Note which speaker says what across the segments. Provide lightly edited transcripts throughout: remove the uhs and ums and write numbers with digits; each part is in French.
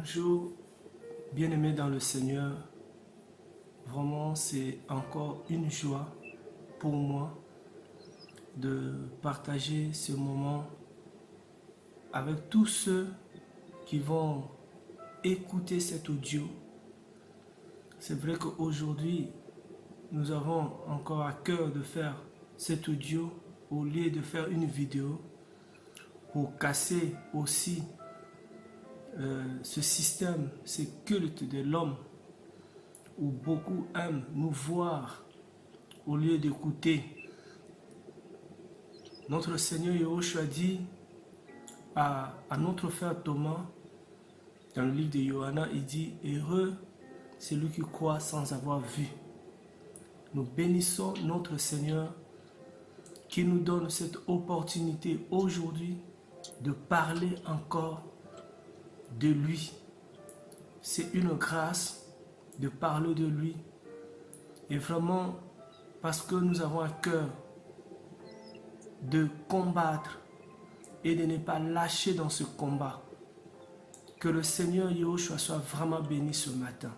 Speaker 1: Bonjour, bien-aimés dans le Seigneur. Vraiment, c'est encore une joie pour moi de partager ce moment avec tous ceux qui vont écouter cet audio. C'est vrai qu'aujourd'hui, nous avons encore à cœur de faire cet audio au lieu de faire une vidéo pour casser aussi ce système, ce culte de l'homme où beaucoup aiment nous voir au lieu d'écouter. Notre Seigneur Yahushua dit à notre frère Thomas, dans le livre de Johanna, il dit « Heureux celui qui croit sans avoir vu ». Nous bénissons notre Seigneur qui nous donne cette opportunité aujourd'hui de parler encore de lui. C'est une grâce de parler de lui. Et vraiment, parce que nous avons à cœur de combattre et de ne pas lâcher dans ce combat. Que le Seigneur Yahushua soit vraiment béni ce matin.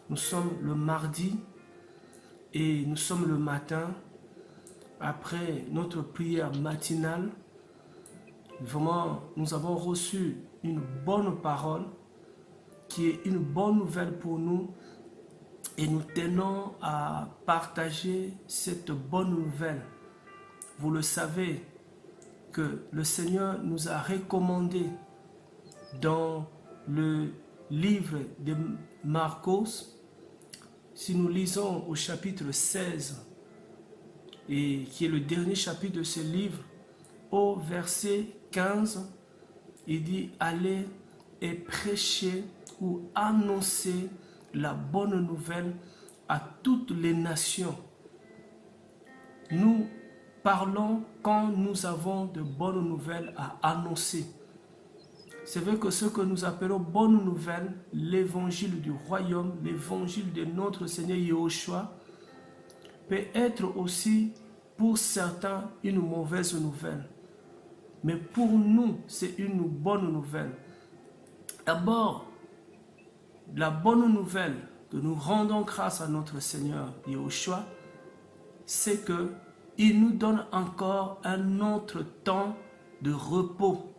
Speaker 1: Nous sommes le mardi et nous sommes le matin après notre prière matinale. Vraiment, nous avons reçu une bonne parole qui est une bonne nouvelle pour nous et nous tenons à partager cette bonne nouvelle. Vous le savez que le Seigneur nous a recommandé dans le livre de Marcos, si nous lisons au chapitre 16, et qui est le dernier chapitre de ce livre, au verset 15, il dit « Allez et prêchez ou annoncer la bonne nouvelle à toutes les nations. » Nous parlons quand nous avons de bonnes nouvelles à annoncer. C'est vrai que ce que nous appelons bonne nouvelle, l'évangile du royaume, l'évangile de notre Seigneur Yahushua, peut être aussi pour certains une mauvaise nouvelle. Mais pour nous, c'est une bonne nouvelle. D'abord, la bonne nouvelle que nous rendons grâce à notre Seigneur Yahushua, c'est qu'il nous donne encore un autre temps de repos.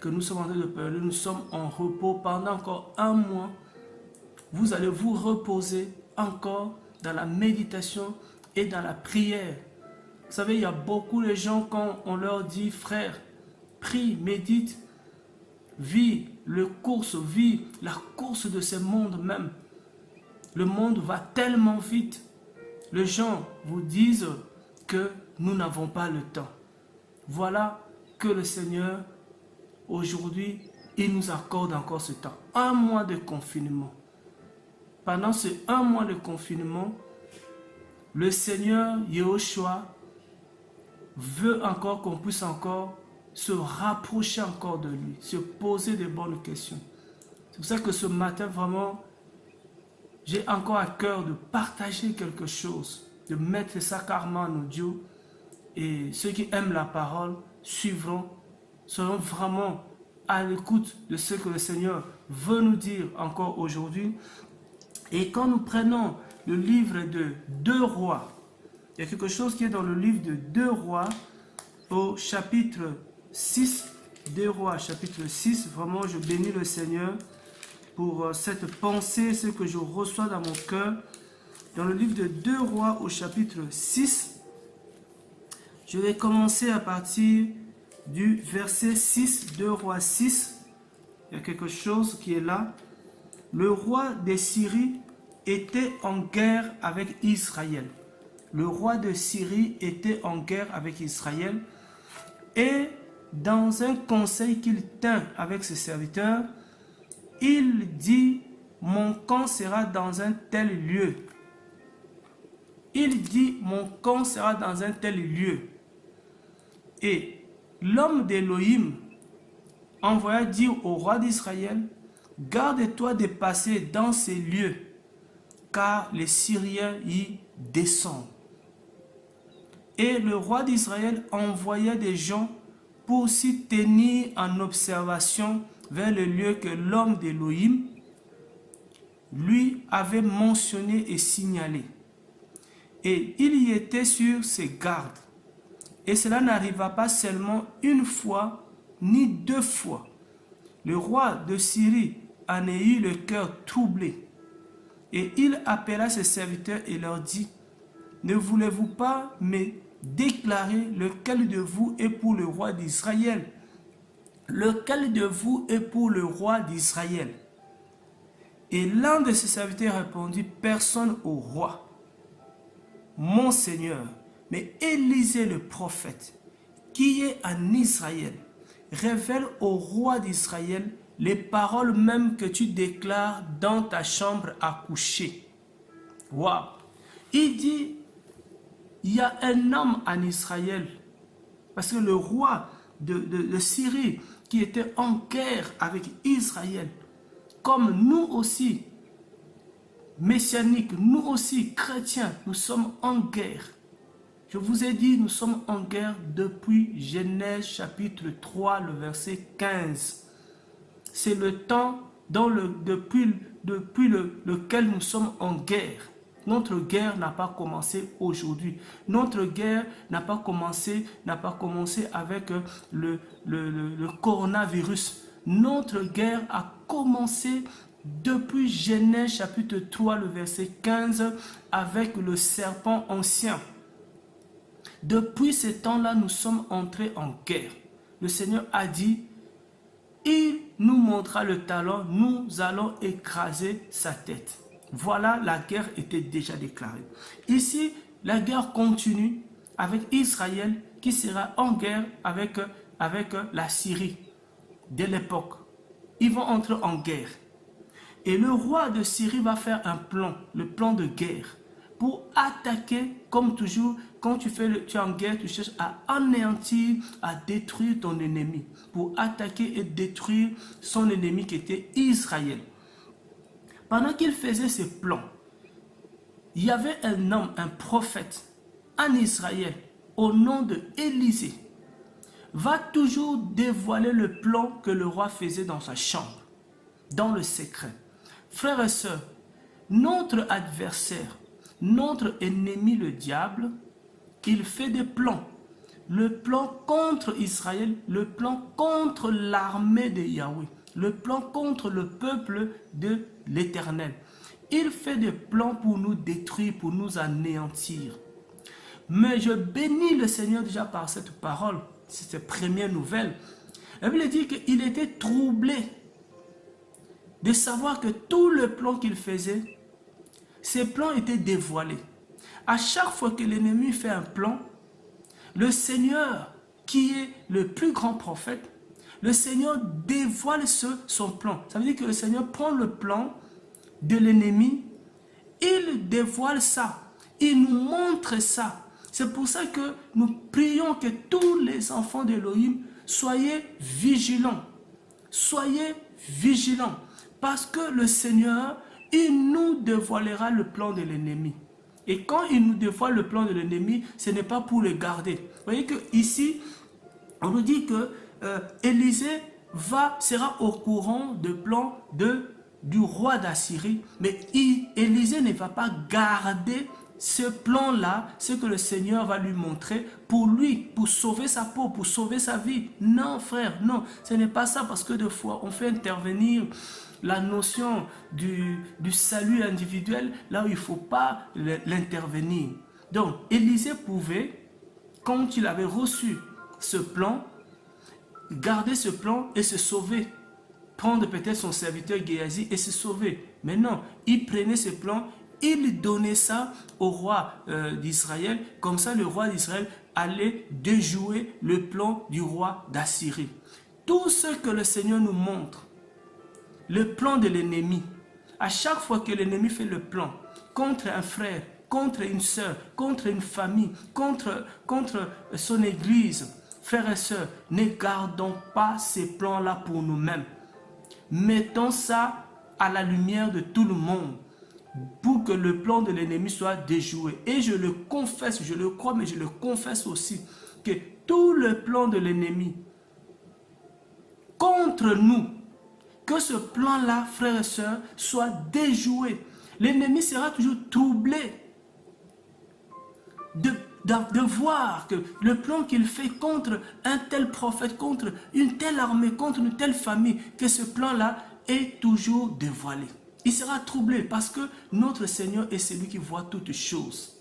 Speaker 1: Que nous sommes en train de parler, nous sommes en repos pendant encore un mois. Vous allez vous reposer encore dans la méditation et dans la prière. Vous savez, il y a beaucoup de gens quand on leur dit, frère, prie, médite, vis la course de ce monde même. Le monde va tellement vite. Les gens vous disent que nous n'avons pas le temps. Voilà que le Seigneur, aujourd'hui, il nous accorde encore ce temps. Un mois de confinement. Pendant ce un mois de confinement, le Seigneur Yahushua veut encore qu'on puisse encore se rapprocher encore de lui, se poser de bonnes questions. C'est pour ça que ce matin, vraiment, j'ai encore à cœur de partager quelque chose, de mettre ça carrément en audio. Et ceux qui aiment la parole seront vraiment à l'écoute de ce que le Seigneur veut nous dire encore aujourd'hui. Et quand nous prenons le livre de 2 Rois, il y a quelque chose qui est dans le livre de 2 Rois, au chapitre 6, 2 Rois, chapitre 6, vraiment je bénis le Seigneur pour cette pensée, ce que je reçois dans mon cœur. Dans le livre de 2 Rois, au chapitre 6, je vais commencer à partir du verset 6, 2 Rois 6. Il y a quelque chose qui est là. Le roi de Syrie était en guerre avec Israël. Le roi de Syrie était en guerre avec Israël. Et dans un conseil qu'il tint avec ses serviteurs, il dit, mon camp sera dans un tel lieu. Il dit, mon camp sera dans un tel lieu. Et l'homme d'Élohim envoya dire au roi d'Israël, garde-toi de passer dans ces lieux, car les Syriens y descendent. Et le roi d'Israël envoya des gens pour s'y tenir en observation vers le lieu que l'homme d'Élohim lui avait mentionné et signalé. Et il y était sur ses gardes. Et cela n'arriva pas seulement une fois, ni deux fois. Le roi de Syrie en eut le cœur troublé. Et il appela ses serviteurs et leur dit, ne voulez-vous pas me déclarer lequel de vous est pour le roi d'Israël? Lequel de vous est pour le roi d'Israël? Et l'un de ses serviteurs répondit, personne au roi, mon Seigneur, mais Élisée le prophète, qui est en Israël, révèle au roi d'Israël les paroles mêmes que tu déclares dans ta chambre à coucher. Waouh! Il dit, il y a un homme en Israël, parce que le roi de Syrie qui était en guerre avec Israël, comme nous aussi, messianiques, nous aussi, chrétiens, nous sommes en guerre. Je vous ai dit, nous sommes en guerre depuis Genèse chapitre 3, le verset 15. C'est le temps depuis lequel nous sommes en guerre. Notre guerre n'a pas commencé aujourd'hui. Notre guerre n'a pas commencé avec le coronavirus. Notre guerre a commencé depuis Genèse chapitre 3, le verset 15, avec le serpent ancien. Depuis ce temps-là, nous sommes entrés en guerre. Le Seigneur a dit, il nous montrera le talon, nous allons écraser sa tête. Voilà, la guerre était déjà déclarée. Ici, la guerre continue avec Israël qui sera en guerre avec la Syrie de l'époque. Ils vont entrer en guerre. Et le roi de Syrie va faire un plan, le plan de guerre, pour attaquer, comme toujours, quand tu es en guerre, tu cherches à anéantir, à détruire ton ennemi, pour attaquer et détruire son ennemi qui était Israël. Pendant qu'il faisait ce plan, il y avait un homme, un prophète en Israël, au nom de Élisée, va toujours dévoiler le plan que le roi faisait dans sa chambre, dans le secret. Frères et sœurs, notre adversaire, notre ennemi le diable, il fait des plans. Le plan contre Israël, le plan contre l'armée de Yahweh, le plan contre le peuple de l'Éternel. Il fait des plans pour nous détruire, pour nous anéantir. Mais je bénis le Seigneur déjà par cette parole, cette première nouvelle. La Bible dit qu'il était troublé de savoir que tout le plan qu'il faisait, ces plans étaient dévoilés. À chaque fois que l'ennemi fait un plan, le Seigneur, qui est le plus grand prophète, le Seigneur dévoile son plan. Ça veut dire que le Seigneur prend le plan de l'ennemi, il dévoile ça, il nous montre ça. C'est pour ça que nous prions que tous les enfants d'Élohim, soyez vigilants. Soyez vigilants. Parce que le Seigneur, il nous dévoilera le plan de l'ennemi. Et quand il nous dévoile le plan de l'ennemi, ce n'est pas pour le garder. Vous voyez qu'ici, on nous dit que Élisée sera au courant du plan du roi d'Assyrie. Mais Élisée ne va pas garder ce plan-là, ce que le Seigneur va lui montrer pour lui, pour sauver sa peau, pour sauver sa vie. Non, frère, non, ce n'est pas ça, parce que des fois, on fait intervenir la notion du salut individuel là où il ne faut pas l'intervenir. Donc, Élisée pouvait, quand il avait reçu ce plan, garder ce plan et se sauver. Prendre peut-être son serviteur Géasi et se sauver. Mais non, il prenait ce plan, il donnait ça au roi d'Israël. Comme ça, le roi d'Israël allait déjouer le plan du roi d'Assyrie. Tout ce que le Seigneur nous montre, le plan de l'ennemi, à chaque fois que l'ennemi fait le plan contre un frère, contre une soeur, contre une famille, contre son église, frères et sœurs, ne gardons pas ces plans-là pour nous-mêmes. Mettons ça à la lumière de tout le monde pour que le plan de l'ennemi soit déjoué. Et je le confesse, je le crois, mais je le confesse aussi, que tout le plan de l'ennemi contre nous, que ce plan-là, frères et sœurs, soit déjoué. L'ennemi sera toujours troublé de voir que le plan qu'il fait contre un tel prophète, contre une telle armée, contre une telle famille, que ce plan-là est toujours dévoilé. Il sera troublé parce que notre Seigneur est celui qui voit toutes choses.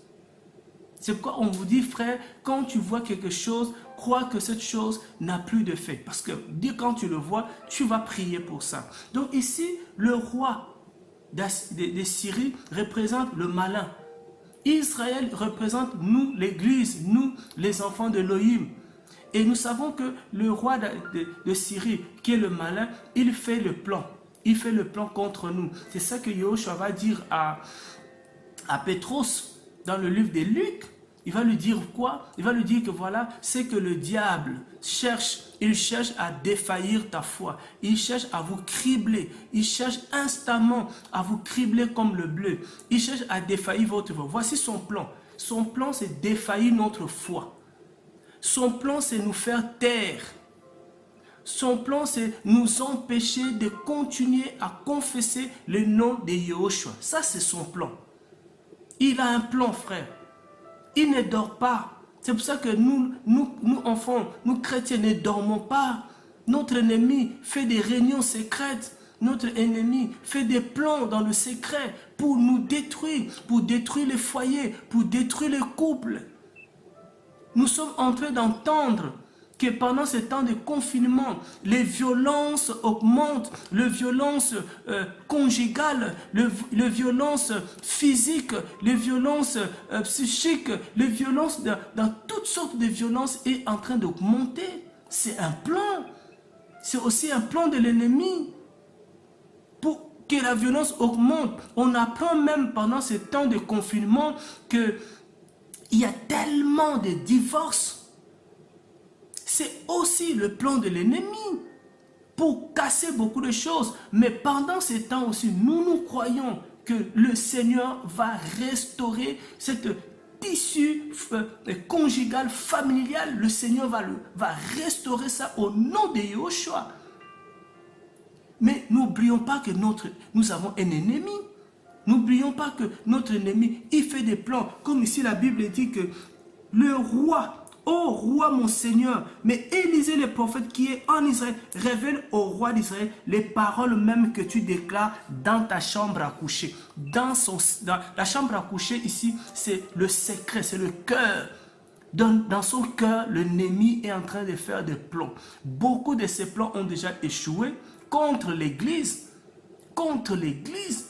Speaker 1: C'est pourquoi on vous dit, frère, quand tu vois quelque chose, crois que cette chose n'a plus de fait. Parce que quand tu le vois, tu vas prier pour ça. Donc ici, le roi de Syrie représente le malin. Israël représente nous, l'Église, nous, les enfants d'Élohim. Et nous savons que le roi de Syrie, qui est le malin, il fait le plan. Il fait le plan contre nous. C'est ça que Yahushua va dire à Pétros dans le livre de Luc. Il va lui dire quoi? Il va lui dire que voilà, c'est que le diable cherche. Il cherche à défaillir ta foi. Il cherche à vous cribler. Il cherche instamment à vous cribler comme le bleu. Il cherche à défaillir votre foi. Voici son plan. Son plan, c'est défaillir notre foi. Son plan, c'est nous faire taire. Son plan, c'est nous empêcher de continuer à confesser le nom de Yahushua. Ça, c'est son plan. Il a un plan, frère. Il ne dort pas. C'est pour ça que nous enfants, nous chrétiens, ne dormons pas. Notre ennemi fait des réunions secrètes. Notre ennemi fait des plans dans le secret pour nous détruire, pour détruire les foyers, pour détruire les couples. Nous sommes en train d'entendre que pendant ce temps de confinement, les violences augmentent, les violences conjugales, les violences physiques, les violences psychiques, les violences dans toutes sortes de violences est en train d'augmenter. C'est un plan. C'est aussi un plan de l'ennemi pour que la violence augmente. On apprend même pendant ce temps de confinement qu'il y a tellement de divorces. C'est aussi le plan de l'ennemi pour casser beaucoup de choses. Mais pendant ces temps aussi, nous croyons que le Seigneur va restaurer cette tissu conjugal, familial. Le Seigneur va restaurer ça au nom de Yahushua. Mais n'oublions pas que nous avons un ennemi. N'oublions pas que notre ennemi, il fait des plans. Comme ici la Bible dit que le roi... Ô roi mon Seigneur, mais Élisée le prophète qui est en Israël, révèle au roi d'Israël les paroles même que tu déclares dans ta chambre à coucher. Dans la chambre à coucher ici, c'est le secret, c'est le cœur. Dans son cœur, l'ennemi est en train de faire des plans. Beaucoup de ces plans ont déjà échoué contre l'Église. Contre l'Église.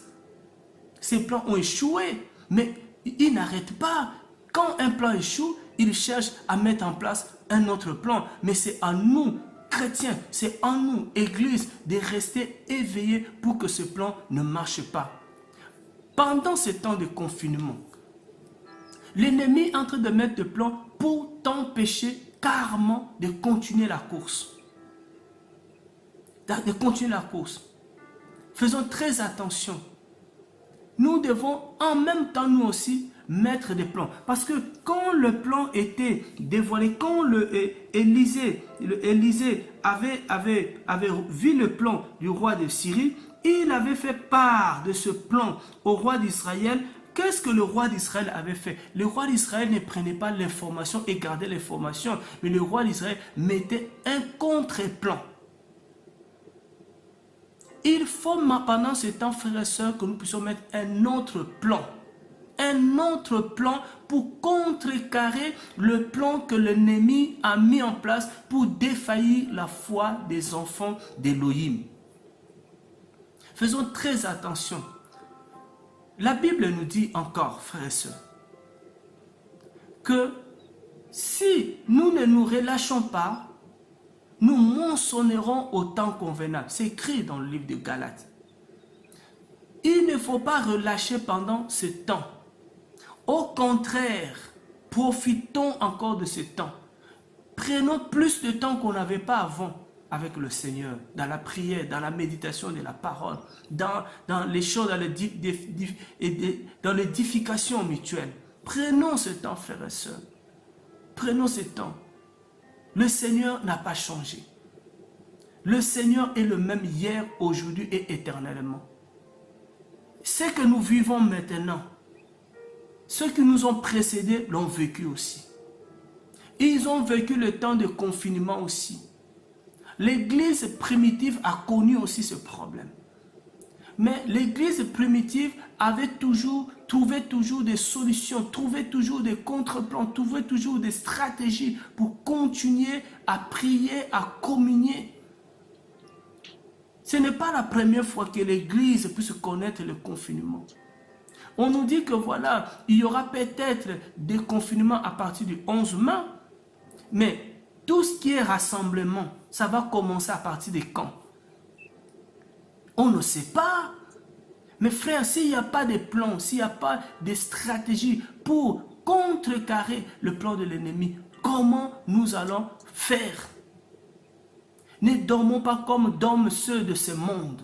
Speaker 1: Ces plans ont échoué, mais ils n'arrêtent pas. Quand un plan échoue, il cherche à mettre en place un autre plan. Mais c'est à nous, chrétiens, c'est à nous, Église, de rester éveillés pour que ce plan ne marche pas. Pendant ce temps de confinement, l'ennemi est en train de mettre des plans pour t'empêcher carrément de continuer la course. De continuer la course. Faisons très attention. Nous devons en même temps, nous aussi, mettre des plans. Parce que quand le plan était dévoilé, quand Élisée avait vu le plan du roi de Syrie, il avait fait part de ce plan au roi d'Israël. Qu'est-ce que le roi d'Israël avait fait? Le roi d'Israël ne prenait pas l'information et gardait l'information, mais le roi d'Israël mettait un contre-plan. Il faut pendant ce temps, frères et sœurs, que nous puissions mettre un autre plan. Un autre plan pour contrecarrer le plan que l'ennemi a mis en place pour défaillir la foi des enfants d'Élohim. Faisons très attention. La Bible nous dit encore, frères et sœurs, que si nous ne nous relâchons pas, nous monsonnerons au temps convenable. C'est écrit dans le livre de Galates. Il ne faut pas relâcher pendant ce temps. Au contraire, profitons encore de ce temps. Prenons plus de temps qu'on n'avait pas avant avec le Seigneur, dans la prière, dans la méditation de la parole, dans les choses, dans l'édification mutuelle. Prenons ce temps, frères et sœurs. Prenons ce temps. Le Seigneur n'a pas changé. Le Seigneur est le même hier, aujourd'hui et éternellement. Ce que nous vivons maintenant, ceux qui nous ont précédés l'ont vécu aussi. Ils ont vécu le temps de confinement aussi. L'église primitive a connu aussi ce problème. Mais l'église primitive trouvait toujours des solutions, trouvait toujours des contre-plans, trouvait toujours des stratégies pour continuer à prier, à communier. Ce n'est pas la première fois que l'église puisse connaître le confinement. On nous dit que voilà, il y aura peut-être des confinements à partir du 11 mai, mais tout ce qui est rassemblement, ça va commencer à partir de quand? On ne sait pas. Mais frère, s'il n'y a pas de plan, s'il n'y a pas de stratégie pour contrecarrer le plan de l'ennemi, comment nous allons faire? Ne dormons pas comme dorment ceux de ce monde.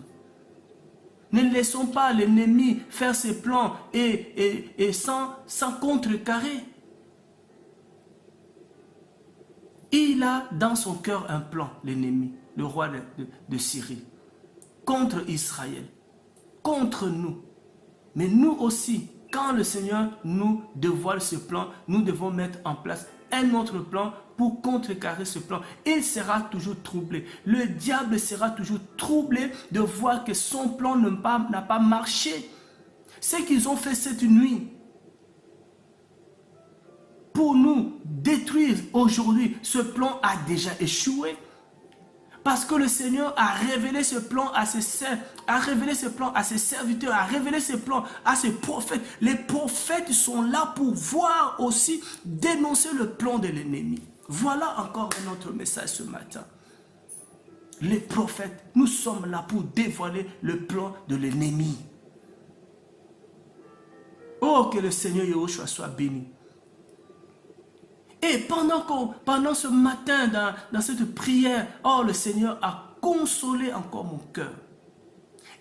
Speaker 1: Ne laissons pas l'ennemi faire ses plans et sans contrecarrer. Il a dans son cœur un plan, l'ennemi, le roi de Syrie, contre Israël, contre nous. Mais nous aussi, quand le Seigneur nous dévoile ce plan, nous devons mettre en place un autre plan pour contrecarrer ce plan. Il sera toujours troublé. Le diable sera toujours troublé de voir que son plan n'a pas marché. Ce qu'ils ont fait cette nuit pour nous détruire aujourd'hui, ce plan a déjà échoué. Parce que le Seigneur a révélé ce plan à ses serviteurs, a révélé ce plan à ses prophètes. Les prophètes sont là pour voir aussi, dénoncer le plan de l'ennemi. Voilà encore un autre message ce matin. Les prophètes, nous sommes là pour dévoiler le plan de l'ennemi. Oh, que le Seigneur Yahushua soit béni. Et pendant ce matin, dans cette prière, oh, le Seigneur a consolé encore mon cœur.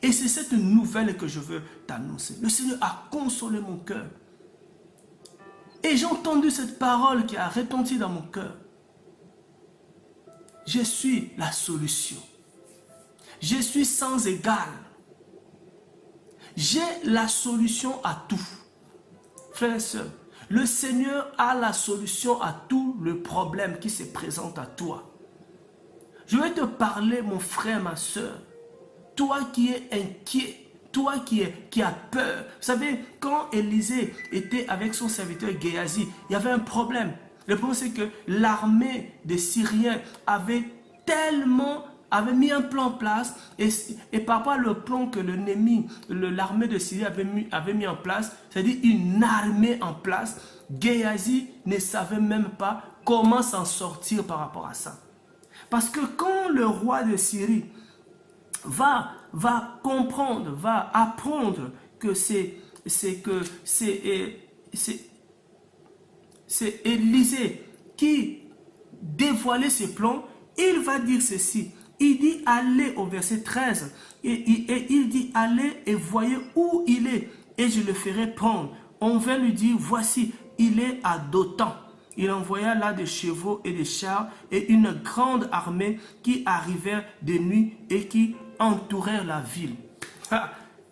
Speaker 1: Et c'est cette nouvelle que je veux t'annoncer. Le Seigneur a consolé mon cœur. Et j'ai entendu cette parole qui a retenti dans mon cœur. Je suis la solution. Je suis sans égal. J'ai la solution à tout. Frères et sœurs, le Seigneur a la solution à tout le problème qui se présente à toi. Je vais te parler, mon frère, ma soeur. Toi qui es inquiet, toi qui as peur. Vous savez, quand Élisée était avec son serviteur Géasi, il y avait un problème. Le problème, c'est que l'armée des Syriens avait mis un plan en place et par rapport au plan que l'ennemi, l'armée de Syrie avait mis en place, c'est-à-dire une armée en place, Géasi ne savait même pas comment s'en sortir par rapport à ça. Parce que quand le roi de Syrie va comprendre, va apprendre que c'est Élisée qui dévoilait ses plans, il va dire ceci. Il dit allez au verset 13 et il dit allez et voyez où il est et je le ferai prendre. On va lui dire voici il est à Dothan. Il envoya là des chevaux et des chars et une grande armée qui arrivèrent de nuit et qui entourèrent la ville.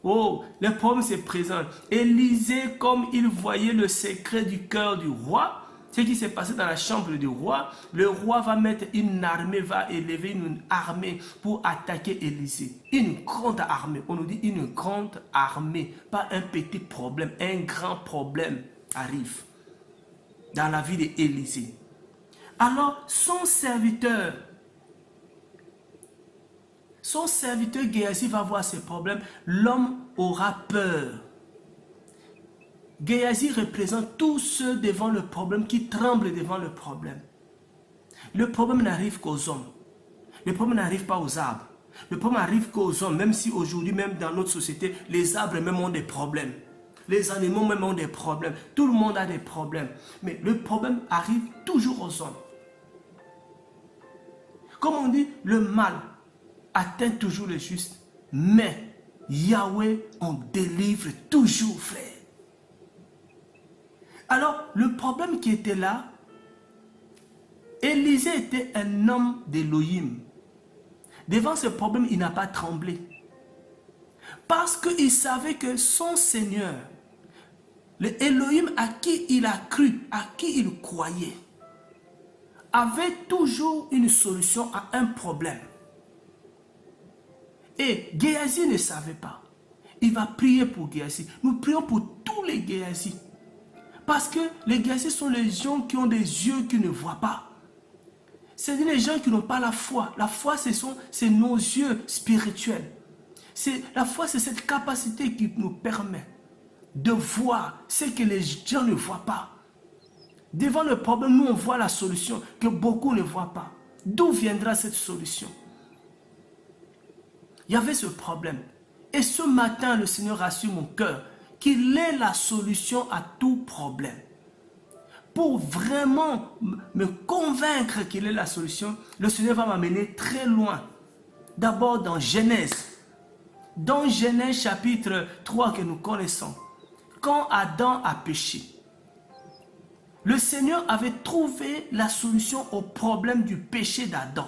Speaker 1: Oh, le problème se présente. Élisée, comme il voyait le secret du cœur du roi, ce qui s'est passé dans la chambre du roi, le roi va mettre une armée, va élever une armée pour attaquer Élisée. Une grande armée, on nous dit une grande armée, pas un petit problème, un grand problème arrive dans la vie d'Élisée. Alors, son serviteur Géasi va voir ces problèmes, l'homme aura peur. Géasi représente tous ceux devant le problème qui tremblent devant le problème. Le problème n'arrive qu'aux hommes. Le problème n'arrive pas aux arbres. Le problème n'arrive qu'aux hommes, même si aujourd'hui, même dans notre société, les arbres même ont des problèmes. Les animaux même ont des problèmes. Tout le monde a des problèmes. Mais le problème arrive toujours aux hommes. Comme on dit, le mal atteint toujours le juste. Mais Yahweh en délivre toujours, frère. Alors, le problème qui était là, Élisée était un homme d'Élohim. Devant ce problème, il n'a pas tremblé. Parce qu'il savait que son Seigneur, le Elohim à qui il a cru, à qui il croyait, avait toujours une solution à un problème. Et Géasi ne savait pas. Il va prier pour Géasi. Nous prions pour tous les Géasi. Parce que les Géasi sont les gens qui ont des yeux qui ne voient pas. C'est les gens qui n'ont pas la foi. La foi, c'est nos yeux spirituels. La foi, c'est cette capacité qui nous permet de voir ce que les gens ne voient pas. Devant le problème, nous on voit la solution que beaucoup ne voient pas. D'où viendra cette solution? Il y avait ce problème. Et ce matin, le Seigneur a su mon cœur qu'il est la solution à tout problème. Pour vraiment me convaincre qu'il est la solution, le Seigneur va m'amener très loin. D'abord dans Genèse. Dans Genèse chapitre 3 que nous connaissons. Quand Adam a péché, le Seigneur avait trouvé la solution au problème du péché d'Adam.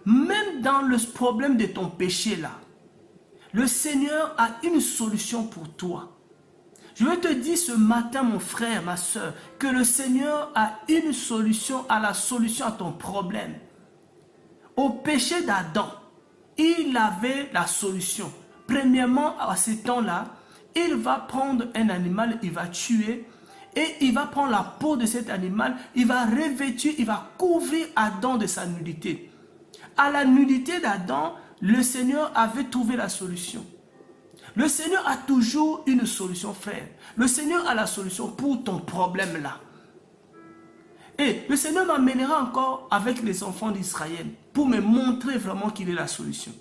Speaker 1: Même dans le problème de ton péché là, le Seigneur a une solution pour toi. Je veux te dire ce matin, mon frère, ma soeur, que le Seigneur a une solution à la solution à ton problème. Au péché d'Adam, il avait la solution. Premièrement, à ce temps-là, il va prendre un animal, il va tuer, et il va prendre la peau de cet animal, il va revêtir, il va couvrir Adam de sa nudité. À la nudité d'Adam, le Seigneur avait trouvé la solution. Le Seigneur a toujours une solution, frère. Le Seigneur a la solution pour ton problème là. Et le Seigneur m'amènera encore avec les enfants d'Israël pour me montrer vraiment qu'il est la solution.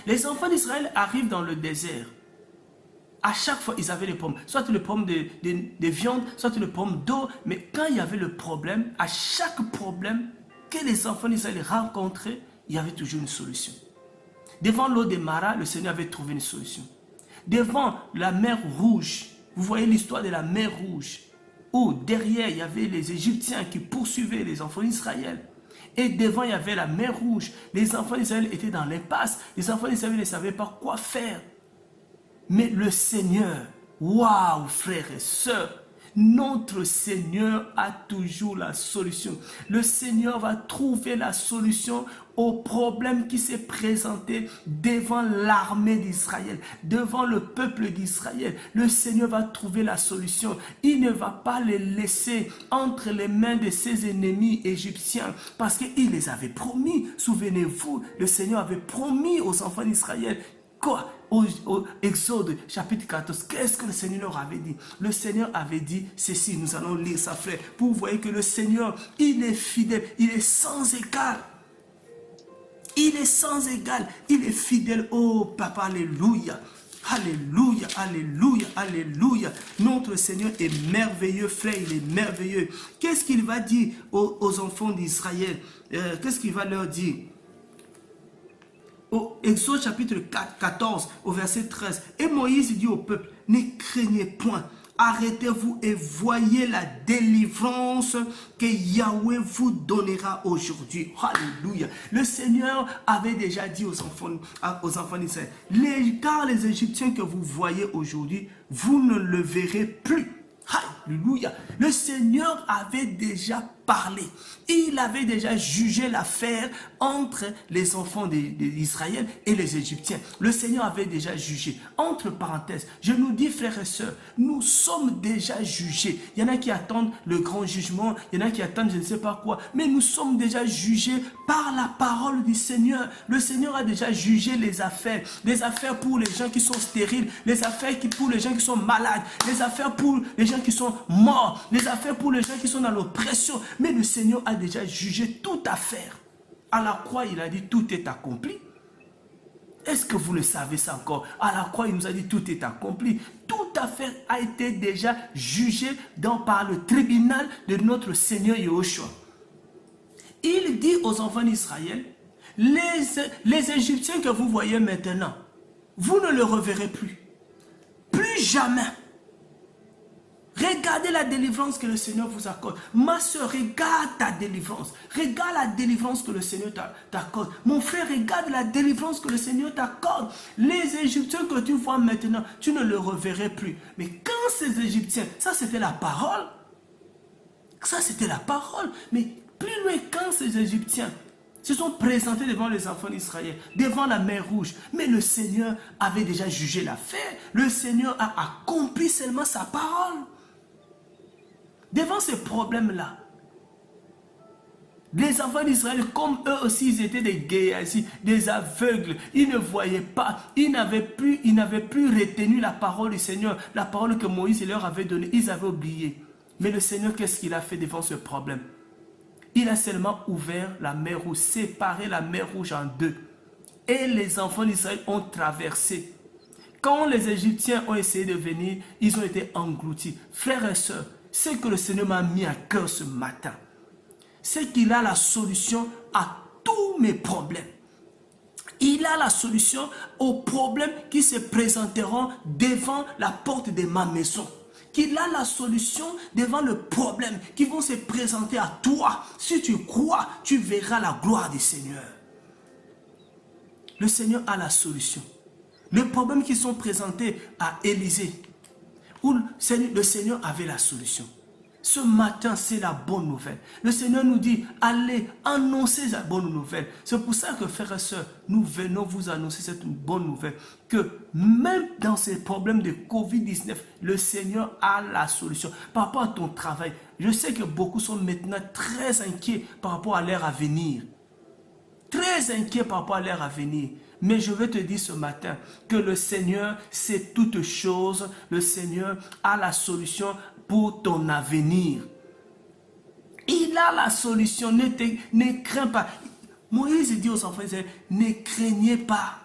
Speaker 1: Les enfants d'Israël arrivent dans le désert. À chaque fois, ils avaient les pommes. Soit le pomme de viande, soit le pomme d'eau. Mais quand il y avait le problème, à chaque problème que les enfants d'Israël rencontraient, il y avait toujours une solution. Devant l'eau de Mara, le Seigneur avait trouvé une solution. Devant la mer Rouge, vous voyez l'histoire de la mer Rouge, où derrière, il y avait les Égyptiens qui poursuivaient les enfants d'Israël. Et devant, il y avait la mer Rouge. Les enfants d'Israël étaient dans l'impasse. Les enfants d'Israël ne savaient pas quoi faire. Mais le Seigneur, waouh, frères et sœurs, notre Seigneur a toujours la solution. Le Seigneur va trouver la solution au problème qui s'est présenté devant l'armée d'Israël, devant le peuple d'Israël. Le Seigneur va trouver la solution. Il ne va pas les laisser entre les mains de ses ennemis égyptiens parce qu'il les avait promis. Souvenez-vous, le Seigneur avait promis aux enfants d'Israël. Quoi? Au Exode chapitre 14, qu'est-ce que le Seigneur leur avait dit? Le Seigneur avait dit ceci, nous allons lire ça, frère, pour vous voyez que le Seigneur, il est fidèle, il est sans égal. Il est sans égal, il est fidèle. Oh papa, alléluia. Alléluia, alléluia, alléluia. Notre Seigneur est merveilleux, frère, il est merveilleux. Qu'est-ce qu'il va dire aux enfants d'Israël? Qu'est-ce qu'il va leur dire? Au Exode chapitre 14, au verset 13. Et Moïse dit au peuple, ne craignez point, arrêtez-vous et voyez la délivrance que Yahweh vous donnera aujourd'hui. Alléluia. Le Seigneur avait déjà dit aux enfants d'Israël, car les Égyptiens que vous voyez aujourd'hui, vous ne le verrez plus. Alléluia. Le Seigneur avait déjà parlé. Il avait déjà jugé l'affaire entre les enfants d'Israël et les Égyptiens. Le Seigneur avait déjà jugé. Entre parenthèses, je nous dis, frères et sœurs, nous sommes déjà jugés. Il y en a qui attendent le grand jugement, il y en a qui attendent je ne sais pas quoi, mais nous sommes déjà jugés par la parole du Seigneur. Le Seigneur a déjà jugé les affaires pour les gens qui sont stériles, les affaires pour les gens qui sont malades, les affaires pour les gens qui sont morts, les affaires pour les gens qui sont dans l'oppression. Mais le Seigneur a déjà jugé toute affaire. À la croix, il a dit tout est accompli. Est-ce que vous le savez ça encore? À la croix, il nous a dit tout est accompli. Toute affaire a été déjà jugée par le tribunal de notre Seigneur Yahushua. Il dit aux enfants d'Israël, les Égyptiens que vous voyez maintenant, vous ne les reverrez plus. Plus jamais. Regardez la délivrance que le Seigneur vous accorde. Ma soeur, regarde ta délivrance. Regarde la délivrance que le Seigneur t'accorde. Mon frère, regarde la délivrance que le Seigneur t'accorde. Les Égyptiens que tu vois maintenant, tu ne les reverrai plus. Mais quand ces Égyptiens, ça c'était la parole. Ça c'était la parole. Mais plus loin, quand ces Égyptiens se sont présentés devant les enfants d'Israël, devant la mer Rouge, mais le Seigneur avait déjà jugé l'affaire. Le Seigneur a accompli seulement sa parole. Devant ces problèmes-là, les enfants d'Israël, comme eux aussi, ils étaient des guéassis, des aveugles, ils ne voyaient pas, ils n'avaient plus retenu la parole du Seigneur, la parole que Moïse leur avait donnée, ils avaient oublié. Mais le Seigneur, qu'est-ce qu'il a fait devant ce problème? Il a seulement ouvert la mer Rouge, séparé la mer Rouge en deux. Et les enfants d'Israël ont traversé. Quand les Égyptiens ont essayé de venir, ils ont été engloutis. Frères et sœurs, ce que le Seigneur m'a mis à cœur ce matin, c'est qu'il a la solution à tous mes problèmes. Il a la solution aux problèmes qui se présenteront devant la porte de ma maison. Qu'il a la solution devant le problème qui vont se présenter à toi. Si tu crois, tu verras la gloire du Seigneur. Le Seigneur a la solution. Les problèmes qui sont présentés à Élisée, où le Seigneur avait la solution. Ce matin, c'est la bonne nouvelle. Le Seigneur nous dit, allez annoncer la bonne nouvelle. C'est pour ça que, frères et sœurs, nous venons vous annoncer cette bonne nouvelle. Que même dans ces problèmes de Covid-19, le Seigneur a la solution. Par rapport à ton travail, je sais que beaucoup sont maintenant très inquiets par rapport à leur avenir. Très inquiets par rapport à leur avenir. Mais je vais te dire ce matin que le Seigneur sait toutes choses. Le Seigneur a la solution pour ton avenir. Il a la solution. Ne crains pas. Moïse dit aux enfants, ne craignez pas.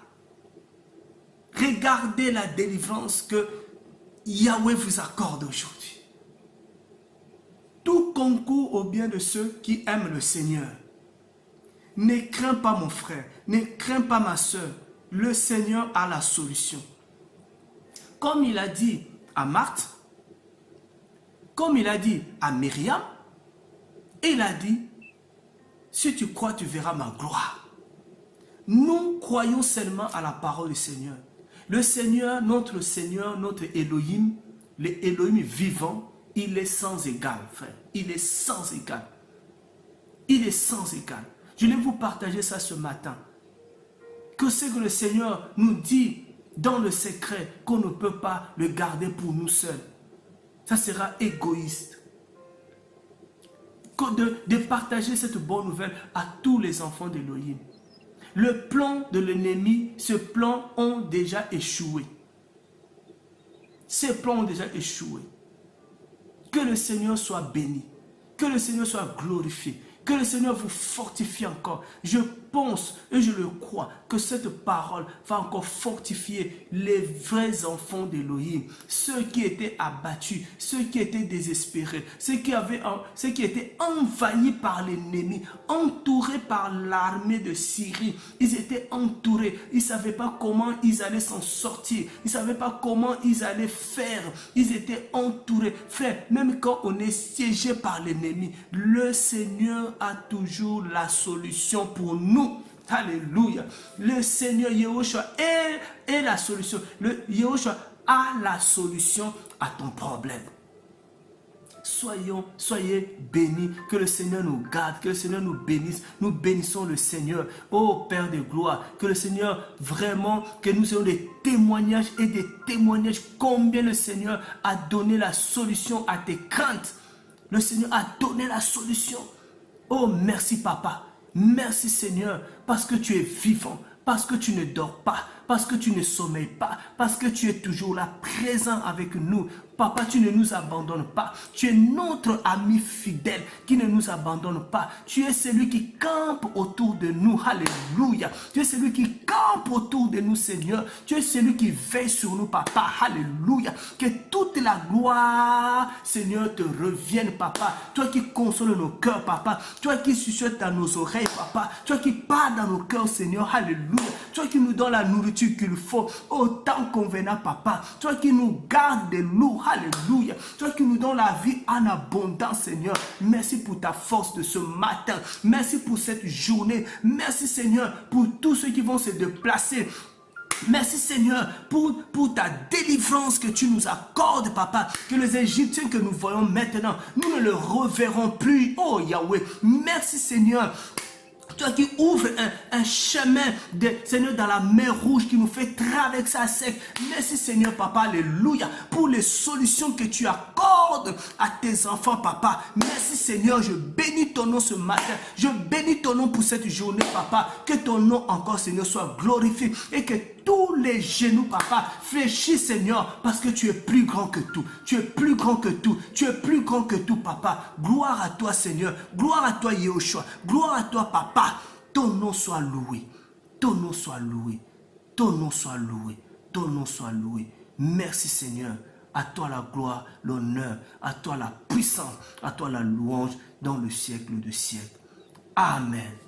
Speaker 1: Regardez la délivrance que Yahweh vous accorde aujourd'hui. Tout concourt au bien de ceux qui aiment le Seigneur. Ne crains pas mon frère, ne crains pas ma soeur. Le Seigneur a la solution. Comme il a dit à Marthe, comme il a dit à Myriam, il a dit, si tu crois, tu verras ma gloire. Nous croyons seulement à la parole du Seigneur. Le Seigneur, notre Elohim, le Elohim vivant, il est sans égal, frère. Il est sans égal. Il est sans égal. Je vais vous partager ça ce matin. Que c'est que le Seigneur nous dit dans le secret qu'on ne peut pas le garder pour nous seuls. Ça sera égoïste. De partager cette bonne nouvelle à tous les enfants d'Élohim. Le plan de l'ennemi, ce plan ont déjà échoué. Ces plans ont déjà échoué. Que le Seigneur soit béni. Que le Seigneur soit glorifié. Que le Seigneur vous fortifie encore. Je pense et je le crois que cette parole va encore fortifier les vrais enfants d'Élohim. Ceux qui étaient abattus, ceux qui étaient désespérés, ceux qui étaient envahis par l'ennemi, entourés par l'armée de Syrie. Ils étaient entourés. Ils ne savaient pas comment ils allaient s'en sortir. Ils ne savaient pas comment ils allaient faire. Ils étaient entourés. Frère, même quand on est siégé par l'ennemi, le Seigneur a toujours la solution pour nous. Alléluia. Le Seigneur Yahushua est la solution. Le Yahushua a la solution à ton problème. Soyez bénis, que le Seigneur nous garde, que le Seigneur nous bénisse. Nous bénissons le Seigneur. Ô Père de gloire, que le Seigneur vraiment, que nous ayons des témoignages et des témoignages combien le Seigneur a donné la solution à tes craintes. Le Seigneur a donné la solution. Oh, merci papa, merci Seigneur, parce que tu es vivant, parce que tu ne dors pas, parce que tu ne sommeilles pas, parce que tu es toujours là, présent avec nous. Papa, tu ne nous abandonnes pas. Tu es notre ami fidèle qui ne nous abandonne pas. Tu es celui qui campe autour de nous. Alléluia. Tu es celui qui campe autour de nous, Seigneur. Tu es celui qui veille sur nous, Papa. Alléluia. Que toute la gloire, Seigneur, te revienne, Papa. Toi qui consoles nos cœurs, Papa. Toi qui chuchotes dans nos oreilles, Papa. Toi qui parles dans nos cœurs, Seigneur. Alléluia. Toi qui nous donnes la nourriture nourriture qu'il faut, au temps convenant, papa. Toi qui nous gardes des loups, alléluia. Toi qui nous donnes la vie en abondance, Seigneur. Merci pour ta force de ce matin. Merci pour cette journée. Merci, Seigneur, pour tous ceux qui vont se déplacer. Merci Seigneur pour ta délivrance que tu nous accordes, papa. Que les Égyptiens que nous voyons maintenant, nous ne les reverrons plus. Oh Yahweh, merci Seigneur. Toi qui ouvres un chemin, Seigneur, dans la mer rouge, qui nous fait traverser à sec. Merci Seigneur, papa, alléluia, pour les solutions que tu accordes à tes enfants, papa. Merci Seigneur, je bénis ton nom ce matin. Je bénis ton nom pour cette journée, papa. Que ton nom encore, Seigneur, soit glorifié et que tous les genoux, papa, fléchissent, Seigneur, parce que tu es plus grand que tout. Tu es plus grand que tout. Tu es plus grand que tout, papa. Gloire à toi, Seigneur. Gloire à toi, Yehoshua. Gloire à toi, papa. Ton nom soit loué. Ton nom soit loué. Ton nom soit loué. Ton nom soit loué. Merci, Seigneur. À toi la gloire, l'honneur. À toi la puissance. À toi la louange dans le siècle de siècles. Amen.